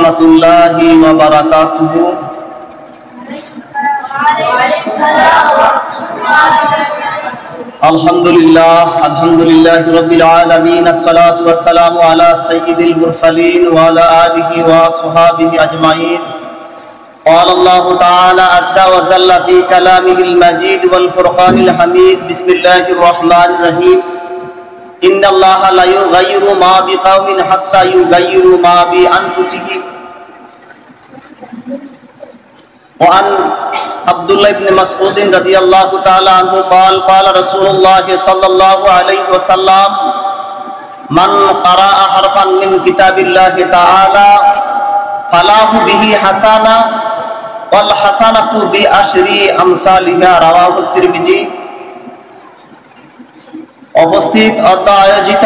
রহমাতুল্লাহি ওয়া বারাকাতুহু। আলহামদুলিল্লাহি রাব্বিল আলামিন, আসসালাতু ওয়াসসালামু আলা সাইয়্যিদিল মুরসালিন ওয়া আলা আলিহি ওয়া আসহাবিহি আজমাইন। قال الله تعالى عز وجل في كلامه المجيد والفرقان الحميد. بسم الله الرحمن الرحيم. إن الله لا يغير ما بقوم حتى يغيروا ما بأنفسهم. وعن عبد الله بن مسعود رضي الله تعالى عنه قال قال رسول الله صلى الله عليه وسلم من قرأ حرفا من كتاب الله تعالى فله به حسنة والحسنة بعشر أمثالها. رواه الترمذي. উপস্থিত অদ্য আয়োজিত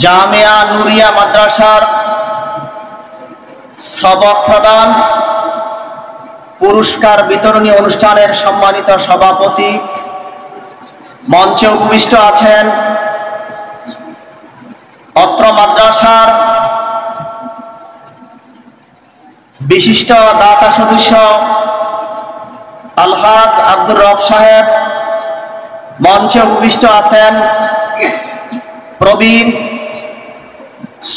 জামিয়া নুরিয়া মাদ্রাসার সবক প্রদান পুরস্কার বিতরণী অনুষ্ঠানের সম্মানিত সভাপতি, মঞ্চে উপবিষ্ট আছেন অত্র মাদ্রাসার বিশিষ্ট দাতা সদস্য আলহাজ আব্দুর রব সাহেব, মঞ্চে উপবিষ্ট আছেন প্রবীণ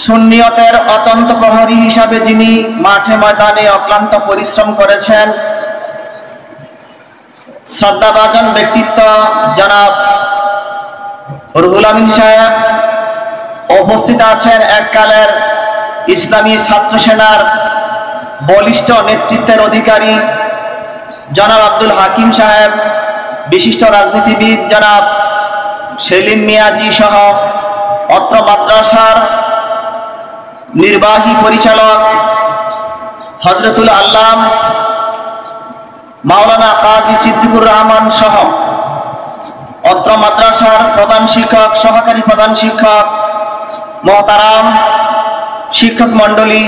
সুন্নিয়তের অতন্ত প্রহরী হিসাবে যিনি মাঠে ময়দানে অক্লান্ত পরিশ্রম করেছেন, শ্রদ্ধাভাজন ব্যক্তিত্ব জনাব রুহুল আমিন সাহেব। উপস্থিত আছেন এককালের ইসলামী ছাত্র সেনার বলিষ্ঠ নেতৃত্বের অধিকারী জনাব আব্দুল হাকিম সাহেব, বিশিষ্ট রাজনীতিবিদ জনাব সেলিম মিয়াজি সহ অত্র মাদ্রাসার নির্বাহী পরিচালক হযরতুল আল্লাম মাওলানা কাজী সিদ্দিকুর রহমান সহ অত্র মাদ্রাসার প্রধান শিক্ষক, সহকারী প্রধান শিক্ষক, মহতারাম শিক্ষক মণ্ডলী,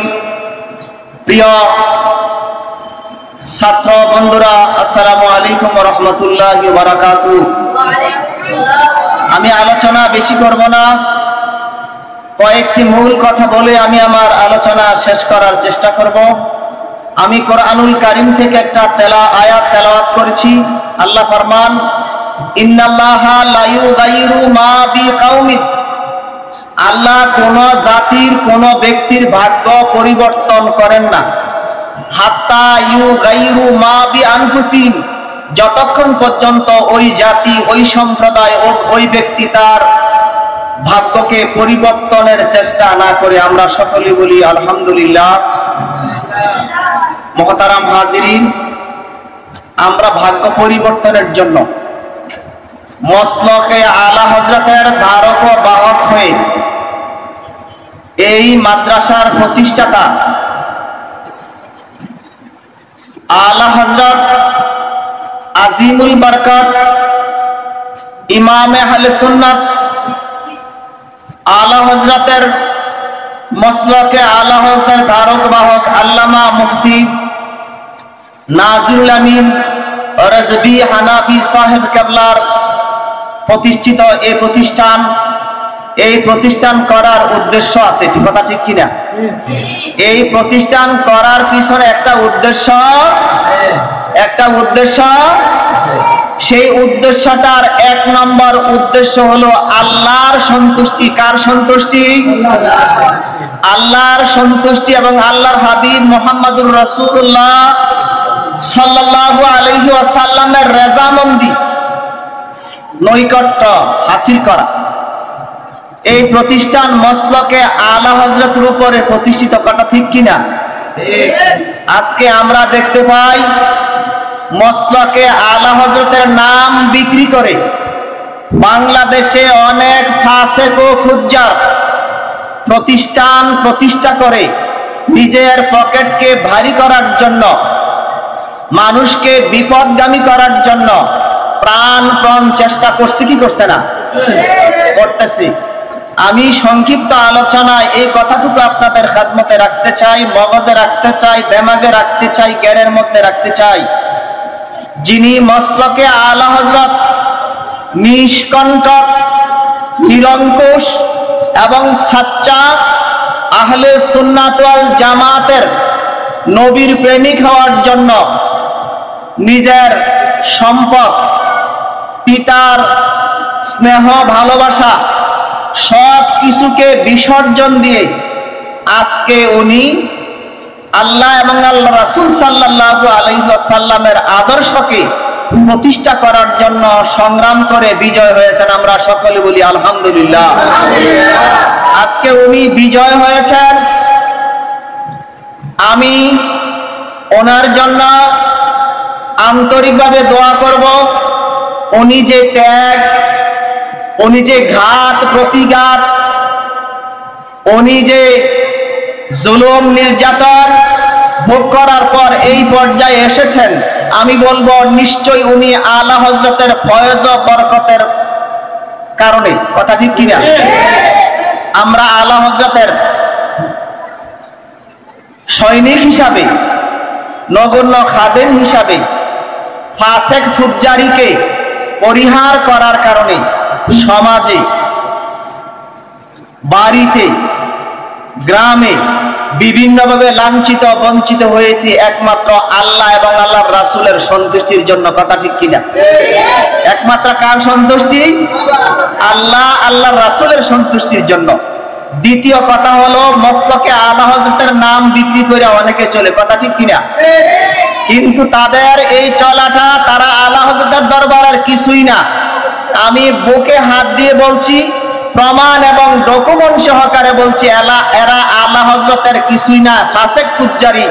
প্রিয় ছাত্র বন্ধুরা, আসসালামু আলাইকুম ওয়া রাহমাতুল্লাহি ওয়া বারাকাতুহু। আমি আলোচনা বেশি করব না, কয়েকটি মূল কথা বলে আমি আমার আলোচনা শেষ করার চেষ্টা করব। আমি কোরআনুল কারীম থেকে একটা আয়াত তেলাওয়াত করেছি। আল্লাহ ফরমান, ইন্নাল্লাহা লা ইউগাইরু মা বিকাউমিন। আল্লাহ কোন জাতির কোন ব্যক্তির ভাগ্য পরিবর্তন করেন না, হাত্তা ইউগাইরু মা বিআনফুসিহিম, যতক্ষণ পর্যন্ত ওই জাতি, ওই সম্প্রদায়, ওই ব্যক্তি তার ভাগ্যকে পরিবর্তনের চেষ্টা না করে। আমরা সকলে বলি আলহামদুলিল্লাহ। মুহতারাম হাজিরিন, আমরা ভাগ্য পরিবর্তনের জন্য মসলকে আলা হযরতের ধারক ও বাহক হয়ে এই মাদ্রাসার প্রতিষ্ঠাতা আলা হযরত আজিমুল বরকত ইমামে আহলে সুন্নাত আলা হযরতের মসলকে আলা হযরতের ধারক বাহক আল্লামা মুফতি নাজিরুল আমিন রাজবি হানাফি সাহেব কেবলার প্রতিষ্ঠিত এই প্রতিষ্ঠান করার উদ্দেশ্য আছে, ঠিক কথা ঠিক কিনা? এই প্রতিষ্ঠান করার পিছনে একটা উদ্দেশ্য, সেই উদ্দেশ্যটার এক নম্বর উদ্দেশ্য হলো আল্লাহর সন্তুষ্টি। কার সন্তুষ্টি? আল্লাহর সন্তুষ্টি এবং আল্লাহর হাবিব মুহাম্মদুর রাসূলুল্লাহ সাল্লাল্লাহু আলাইহি ওয়াসাল্লামের রেজামন্দি, নৈকট্য হাসিল করা। এই প্রতিষ্ঠান মসলকে আলা হযরতের উপরে প্রতিষ্ঠিত, কথা ঠিক কিনা? আজকে আমরা দেখতে পাই মসলকে আলা হযরতের নাম বিক্রি করে বাংলাদেশে অনেক ফাসেক ও ফুজ্জার প্রতিষ্ঠা করে নিজের পকেটকে ভারী করার জন্য, মানুষকে বিপদগামী করার জন্য প্রাণপণ চেষ্টা করছে কি করছে না? করতেছি। আমি সংক্ষিপ্ত আলোচনায় এই কথাটুকু আপনাদের খেদমতে রাখতে চাই, মগজে রাখতে চাই, দেমাগে রাখতে চাই, জ্ঞানের মধ্যে রাখতে চাই। যিনি মসলকে আলা হযরত নিষ্কণ্টক, নিরঙ্কুশ এবং সাচ্চা আহলে সুন্নাত ওয়াল জামাতের নবীর প্রেমিক হওয়ার জন্য নিজের সম্পদ, পিতার স্নেহ ভালোবাসা সব কিছুকে বিসর্জন দিয়ে আজকে উনি আল্লাহ এবং আল্লাহ রাসূল সাল্লাল্লাহু আলাইহি ওয়াসাল্লামের আদর্শকে প্রতিষ্ঠা করার জন্য সংগ্রাম করে বিজয় হয়েছেন। আমরা সকলে বলি আলহামদুলিল্লাহ। আজকে উনি বিজয় হয়েছেন। আমি ওনার জন্য আন্তরিকভাবে দোয়া করব। উনি যে ত্যাগ, উনি যে ঘাত প্রতিঘাত, উনি যে জুলুম নির্যাতন ভোগ করার পর এই পর্যায়ে এসেছেন, আমি বলবো নিশ্চয়ই উনি আলা হযরতের ফয়েজ ও বরকতের কারণে। কথা ঠিক কিনা? আমরা আলা হযরতের সৈনিক হিসাবে, নগণ্য খাদেম হিসাবে ফাসেক ফুজ্জারিকে পরিহার করার কারণে সমাজে, বাড়িতে, গ্রামে বিভিন্নভাবে লাঞ্ছিত বঞ্চিত হয়েছি একমাত্র আল্লাহ এবং আল্লাহর রাসূলের সন্তুষ্টির জন্য। কথা ঠিক কিনা? একমাত্র কার সন্তুষ্টি? আল্লাহ আল্লাহর রাসূলের সন্তুষ্টির জন্য। দ্বিতীয় কথা হলো মস্তকে আলা হযরতের নাম বিক্রি করে অনেকে চলে। কথা ঠিক কিনা? কিন্তু তাদের এই চলাটা, তারা আলা হযরতের দরবারের কিছুই না। আমি বুকে হাত দিয়ে বলছি, প্রমাণ এবং ডকুমেন্ট সহকারে বলছি, এরা আলা হযরতের কিছুই না, ফাসেক ফুজ্জারি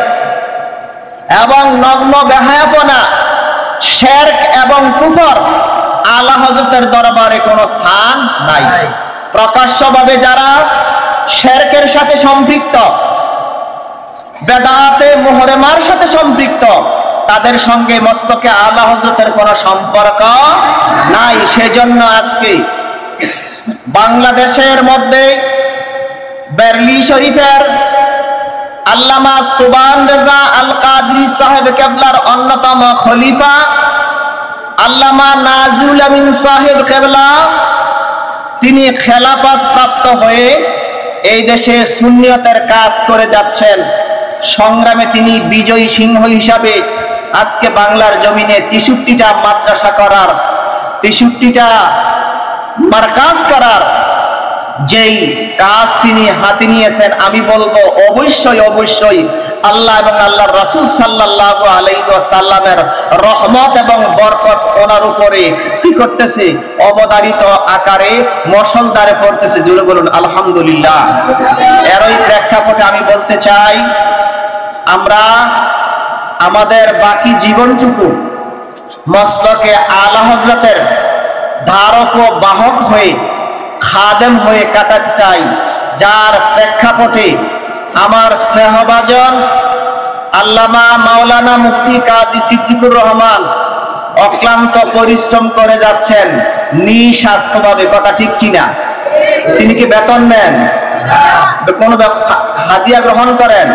এবং নগ্ন বেহায়াপনা, শিরক এবং কুফর আলা হযরতের দরবারে কোনো স্থান নাই। প্রকাশ্যভাবে যারা শিরকের সাথে সম্পৃক্ত, বেদাতে মুহরমার সাথে সম্পৃক্ত, তাদের সঙ্গে মস্তকে আলা হযরতের কোনো সম্পর্ক নাই। সেজন্য আজকে বাংলাদেশের মধ্যে বেরলি শরীফের আল্লামা সুবহান রেজা আল কাদরি সাহেব কেবলার অন্যতম খলিফা আল্লামা নাজিরুল আমিন সাহেব কেবলা, তিনি খেলাফত প্রাপ্ত হয়ে এই দেশে সুন্নিয়তের কাজ করে যাচ্ছেন। সংগ্রামে তিনি বিজয়ী সিংহ হিসাবে আজকে বাংলার জমিনে 63টা মাদ্রাসা করার, 63টা মারকাজ করার যেই কাজ তিনি হাতে নিয়েছেন, আমি বলবো অবশ্যই অবশ্যই আল্লাহ এবং আল্লাহর রাসূল সাল্লাল্লাহু আলাইহি ওয়াসাল্লামের রহমত এবং বরকত ওনার উপরে কি করতেছে? অবধারিত আকারে মশলদারে পড়তেছে। জোরে বলুন আলহামদুলিল্লাহ। এরই প্রেক্ষাপটে আমি বলতে চাই, আমরা আমাদের বাকি জীবনটুকু মস্তকে আলা হযরতের ধারক ও বাহক হয়ে, খাদেম হয়ে কাটাতে চাই। যার প্রেক্ষাপটে আমার স্নেহভাজন আল্লামা মাওলানা মুফতি কাজী সিদ্দিকুর রহমান অক্লান্ত পরিশ্রম করে যাচ্ছেন নিঃস্বার্থভাবে। কথা ঠিক কিনা? তিনি কি বেতন নেন? কোন হাদিয়া গ্রহণ করেন?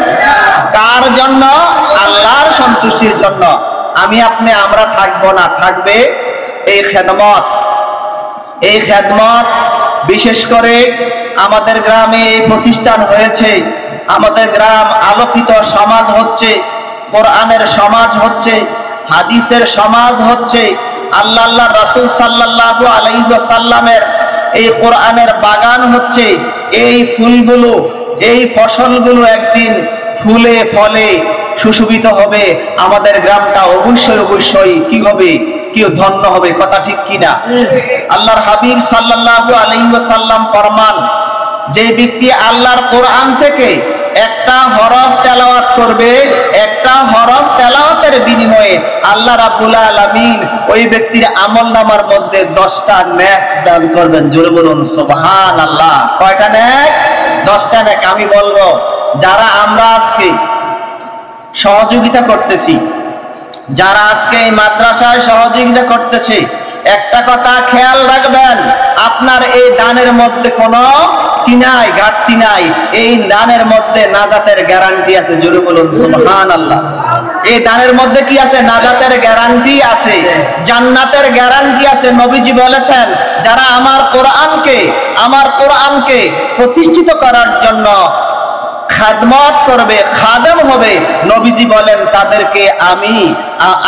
কার জন্য? আল্লাহর সন্তুষ্টির জন্য। আমি আপনি আমরা থাকবো না, থাকবে এই খেদমত। এই খেদমত বিশেষ করে আমাদের গ্রামে এই প্রতিষ্ঠান হয়েছে। আমাদের গ্রাম আলোকিত সমাজ হচ্ছে, কোরআনের সমাজ হচ্ছে, হাদিসের সমাজ হচ্ছে, আল্লাহ আল্লাহ রাসূল সাল্লাল্লাহু আলাইহি ওয়াসাল্লামের এই কোরআনের বাগান হচ্ছে। এই ফুলগুলো, এই ফসলগুলো একদিন ফুলে ফলে সুশোভিত হবে। আমাদের গ্রামটা অবশ্যই অবশ্যই কি হবে? কি ধন্য হবে। কথা ঠিক কিনা? আল্লাহর হাবিব সাল্লাল্লাহু আলাইহি ওয়াসাল্লাম ফরমান, যে ব্যক্তি আল্লাহর কোরআন থেকে একটা হরফ তেলাওয়াত করবে, একটা হরফ তেলাওয়াতের বিনিময়ে আল্লাহ রাব্বুল আলামিন ওই ব্যক্তির আমলনামার মধ্যে 10টা নেক দান করবেন। জোরে বলুন সুবহানাল্লাহ। কয়টা নেক? 10টা নেক। আমি বলবো, যারা আমরা আজকে সহযোগিতা করতেছি, যারা আজকে এই মাদ্রাসায় সহযোগিতা করতেছে, একটা কথা খেয়াল রাখবেন, আপনার এই দানের মধ্যে কোনো কি নাই? ঘাটতি নাই। এই দানের মধ্যে নাজাতের গ্যারান্টি আছে। জোরে বলুন সুবহানাল্লাহ। এই দানের মধ্যে কি আছে? নাজাতের গ্যারান্টি আছে, জান্নাতের গ্যারান্টি আছে। নবীজি বলেছেন, যারা আমার কোরআনকে প্রতিষ্ঠিত করার জন্য খাদমত করবে, খাদেম হবে, নবীজি বলেন তাদেরকে আমি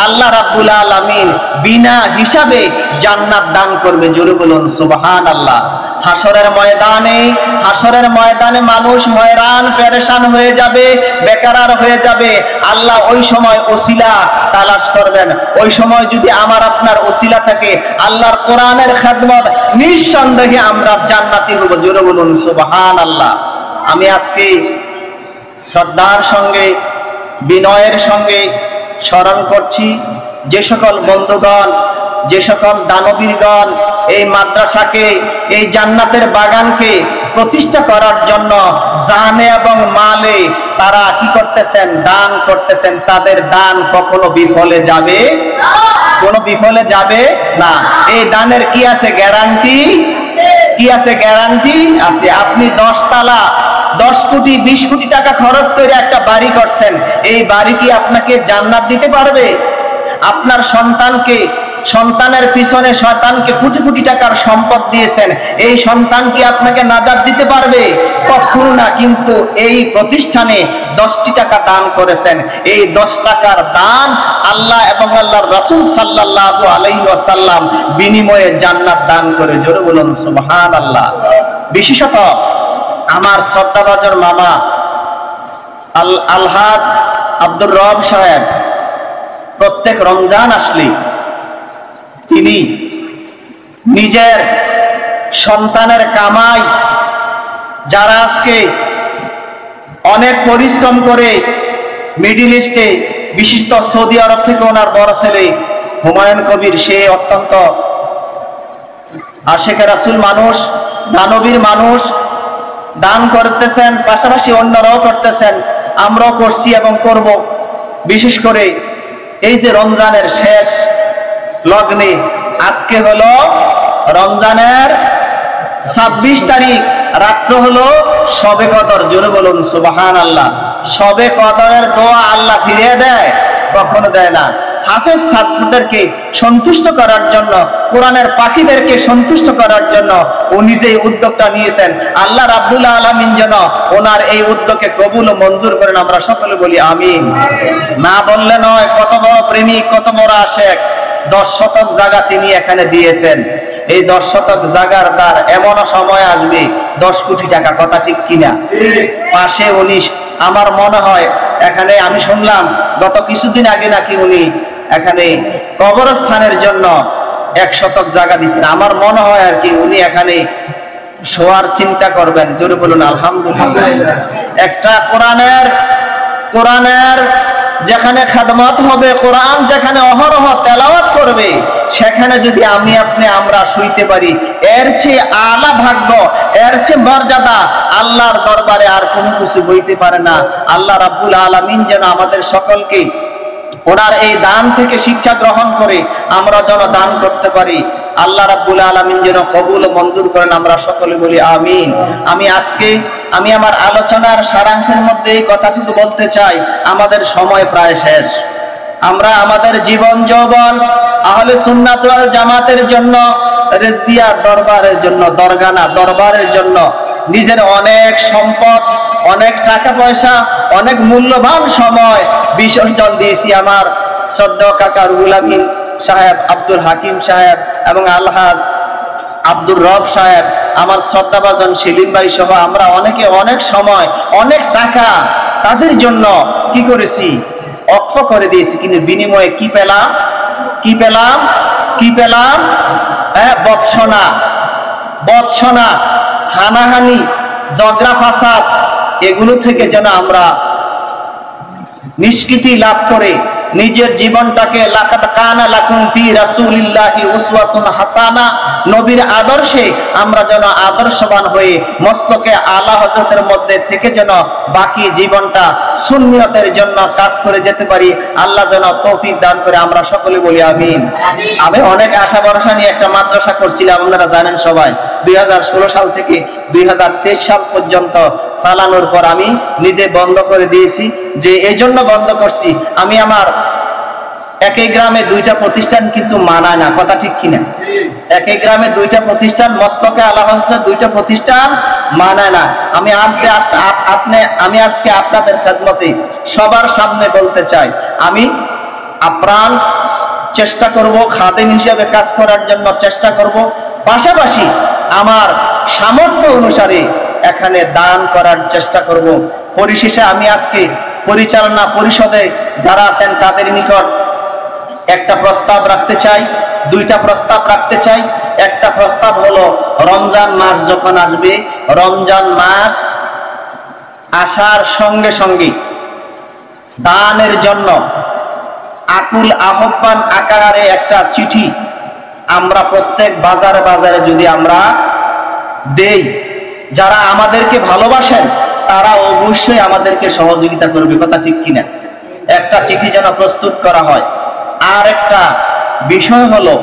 আল্লাহ রাব্বুল আলামিন বিনা হিসাবে জান্নাত দান করবে। জোরে বলুন সুবহানাল্লাহ। হাসরের ময়দানে মানুষ হয়রান পেরেশান হয়ে যাবে, বেকারার হয়ে যাবে। আল্লাহ ওই সময় ওসিলা তালাশ করবেন। ওই সময় যদি আমার আপনার ওসিলা থাকে, আল্লাহর কোরআনের খেদমত, নিঃসন্দেহে আমরা জান্নাতি হব। জোরে বলুন সুবহানাল্লাহ। আমি আজকে শ্রদ্ধার সঙ্গে, বিনয়ের সঙ্গে স্মরণ করছি যে সকল বন্ধুগণ, যে সকল দানবীরগণ এই মাদ্রাসাকে, এই জান্নাতের বাগানকে প্রতিষ্ঠা করার জন্য জানে এবং মালে তারা কি করতেছেন, দান করতেছেন। তাদের দান কখনো বিফলে যাবে, কোনো বিফলে যাবে না। এই দানের কি আছে গ্যারান্টি? কি আছে গ্যারান্টি? আছে। আপনি 10 তালা 10 কোটি 20 কোটি টাকা খরচ করে একটা বাড়ি করছেন, এই বাড়ি কি আপনাকে জান্নাত দিতে পারবে? আপনার সন্তানের পিছনে শয়তানকে কোটি কোটি টাকার সম্পদ দিয়েছেন, এই সন্তান কি আপনাকে নাজাত দিতে পারবে? কখনো না। কিন্তু এই প্রতিষ্ঠানে 10টি টাকা দান করেছেন, এই 10 টাকার দান আল্লাহ এবং আল্লাহর রাসূল সাল্লাল্লাহু আলাইহি ওয়াসাল্লাম বিনিময়ে জান্নাত দান করে। জোরে বলুন সুবহানাল্লাহ। বিশেষত আমার শ্রদ্ধাভাজন মামা আলহাজ আব্দুর রব সাহেব প্রত্যেক রমজান আসলে তিনি নিজের সন্তানের কামাই, যারা আজকে অনেক পরিশ্রম করে মিডিল ইস্টে, বিশিষ্ট সৌদি আরব থেকে ওনার বড় ছেলে হুমায়ুন কবির, সে অত্যন্ত আশেকে রাসূল মানুষ, দানবীর মানুষ, দান করতেছেন, পাশাপাশি অন্যরাও করতেছেন, আমরাও করছি এবং করব। বিশেষ করে এই যে রমজানের শেষ লগ্নে, আজকে হলো রমজানের 26 তারিখ, রাত্র হলো শবে কদর। জোরে বলুন সুবহানাল্লাহ। শবে কদরের দোয়া আল্লাহ ফিরিয়ে দেয়? কখনো দেয় না। হাফেজ ছাত্রদেরকে সন্তুষ্ট করার জন্য, কোরআনের পাখিদেরকে সন্তুষ্ট করার জন্য ও নিজেই উদ্যোগটা নিয়েছেন। আল্লাহ রাব্বুল আলামিন যেন ওনার এই উদ্যোগকে কবুল ও মঞ্জুর করেন। আমরা সকলে বলি আমিন। না বললে নয়, কত বড় প্রেমিক, কত বড় আশেক। 10 শতক জায়গা তিনি এখানে দিয়েছেন। এই 10 শতক জায়গার দার এমনও সময় আসবে 10 কোটি টাকা। কথা ঠিক কিনা? পাশে উনি, আমার মনে হয় এখানে আমি শুনলাম গত কিছুদিন আগে নাকি উনি এখানে কবরস্থানের জন্য 1 শতক জায়গা দিচ্ছেন। আমার মনে হয় আর কি উনি এখানে শোয়ার চিন্তা করবেন। জোরে বলুন আলহামদুলিল্লাহ। একটা কোরআনের যেখানে খাদমত হবে, কোরআন যেখানে অহরহ তেলাওয়াত করবে, সেখানে যদি আমরা শুইতে পারি, এর চেয়ে আলা ভাগ্য, এর চেয়ে মর্যাদা আল্লাহর দরবারে আর কোনো কিছু হইতে পারে না। আল্লাহ রাব্বুল আলামিন যেন আমাদের সকলকে ওনার এই দান থেকে শিক্ষা গ্রহণ করে আমরা যেন দান করতে পারি। আল্লাহ রাব্বুল আলামিন যেন কবুল ও মঞ্জুর করেন। আমরা সকলে বলি আমিন। আমি আমার আলোচনার সারাংশের মধ্যে এই কথাটুকু বলতে চাই, আমাদের সময় প্রায় শেষ। আমরা আমাদের জীবন যৌবন আহলে সুন্নাত ওয়াল জামাতের জন্য, রেজবিয়া দরবারের জন্য, দরগানা দরবারের জন্য নিজের অনেক সম্পদ, অনেক টাকা পয়সা, অনেক মূল্যবান সময় বিসর্জন দিয়েছি। আমার শ্রদ্ধেয় কাকা রুহুল আমিন সাহেব, আব্দুল হাকিম সাহেব এবং আলহাজ আব্দুর রব সাহেব, আমার শ্রদ্ধাভাজন সেলিম ভাই সহ আমরা অনেকে অনেক সময়, অনেক টাকা তাদের জন্য কি করেছি, অক্ষ করে দিয়েছি। কিন্তু বিনিময়ে কি পেলাম? বৎসনা, হানাহানি, ঝগড়া ফাসাদ, এগুলো থেকে যেন আমরা নিষ্কৃতি লাভ করে নিজের জীবনটাকে লাকাদ কানা লাকুম ফি রাসূলিল্লাহি উসওয়াতুন হাসানা, নবীর আদর্শে আমরা যেন আদর্শবান হয়ে মস্তকে আলা হযরতের মধ্যে থেকে যেন বাকি জীবনটা সুন্নিয়তের জন্য কাজ করে যেতে পারি। আল্লাহ যেন তৌফিক দান করে। আমরা সকলে বলি আমিন। আমি অনেক আশা ভরসা নিয়ে একটা মাদ্রাসা করছিলাম, আপনারা জানেন সবাই। 2016 সাল থেকে 2023 সাল পর্যন্ত চালানোর পর আমি নিজে বন্ধ করে দিয়েছি। যে এই জন্য বন্ধ করছি, আমি আমার একই গ্রামে দুইটা প্রতিষ্ঠান কিন্তু মানায় না, কথা ঠিক কিনা? একই গ্রামে দুইটা প্রতিষ্ঠান, মস্তকে আলা হযরতের দুইটা প্রতিষ্ঠান মানায় না। আমি আজকে আপনাদের খেদমতে সবার সামনে বলতে চাই, আমি আপ্রাণ চেষ্টা করব, খাদেম হিসেবে কাজ করার জন্য চেষ্টা করব, পাশাপাশি আমার সামর্থ্য অনুসারে এখানে দান করার চেষ্টা করব। পরিশেষে আমি আজকে পরিচালনা পরিষদে যারা আছেন তাদের নিকট একটা প্রস্তাব রাখতে চাই, দুইটা প্রস্তাব রাখতে চাই। একটা প্রস্তাব হলো, রমজান মাস যখন আসবে, রমজান মাস আসার সঙ্গে সঙ্গে দানের জন্য আকুল আহ্বান আকারে একটা চিঠি আমরা প্রত্যেক বাজারে বাজারে যদি আমরা দেই, যারা আমাদেরকে ভালোবাসেন তারা অবশ্যই আমাদেরকে সহযোগিতা করবে, কথা ঠিক কিনা? একটা চিঠি যেন প্রস্তুত করা হয়। আর একটা বিষয় হলো,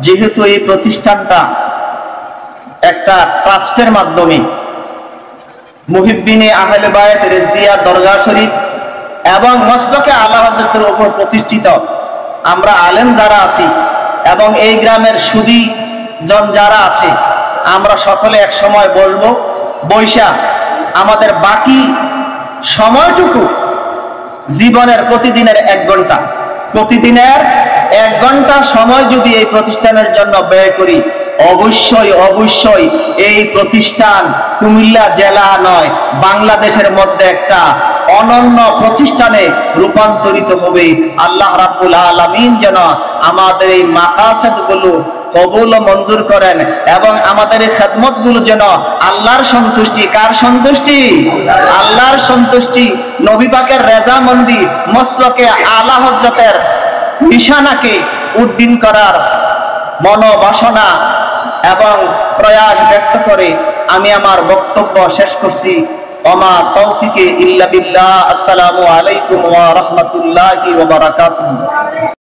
যেহেতু এই প্রতিষ্ঠানটা একটা ট্রাস্টের মাধ্যমে মুহিব্বিনে আহলে বায়ত রিজভিয়া দরগা শরীফ এবং মসলকে আলা হযরতের উপর প্রতিষ্ঠিত আমরা আলেম যারা আছি এবং এই গ্রামের সুদী জন যারা আছে, আমরা সকলে এক সময় বলবো, বৈশা আমাদের বাকি সময়টুকু জীবনের প্রতিদিনের 1 ঘন্টা, প্রতিদিনের 1 ঘন্টা সময় যদি এই প্রতিষ্ঠানের জন্য ব্যয় করি, অবশ্যই অবশ্যই এই প্রতিষ্ঠান কুমিল্লা জেলা নয়, বাংলাদেশের মধ্যে একটা অনন্য প্রতিষ্ঠানে রূপান্তরিত হবে। আল্লাহ রাব্বুল আলামিন যেন আমাদের এই মাকাসিদগুলো কবুল ও মঞ্জুর করেন এবং আমাদের এই খেদমতগুলো যেন আল্লাহর সন্তুষ্টি, কার সন্তুষ্টি? আল্লাহর সন্তুষ্টি, নবী পাকের রেজামন্দি, মসলকে আলা হযরতের নিশানাকে উড্ডীন করার মনোবাসনা এবং প্রয়াস ব্যক্ত করে আমি আমার বক্তব্য শেষ করছি। ওমা তৌফিকে ইল্লা বিল্লাহ। আসসালামু আলাইকুম ওয়া রাহমাতুল্লাহি ওয়া বারাকাতুহু।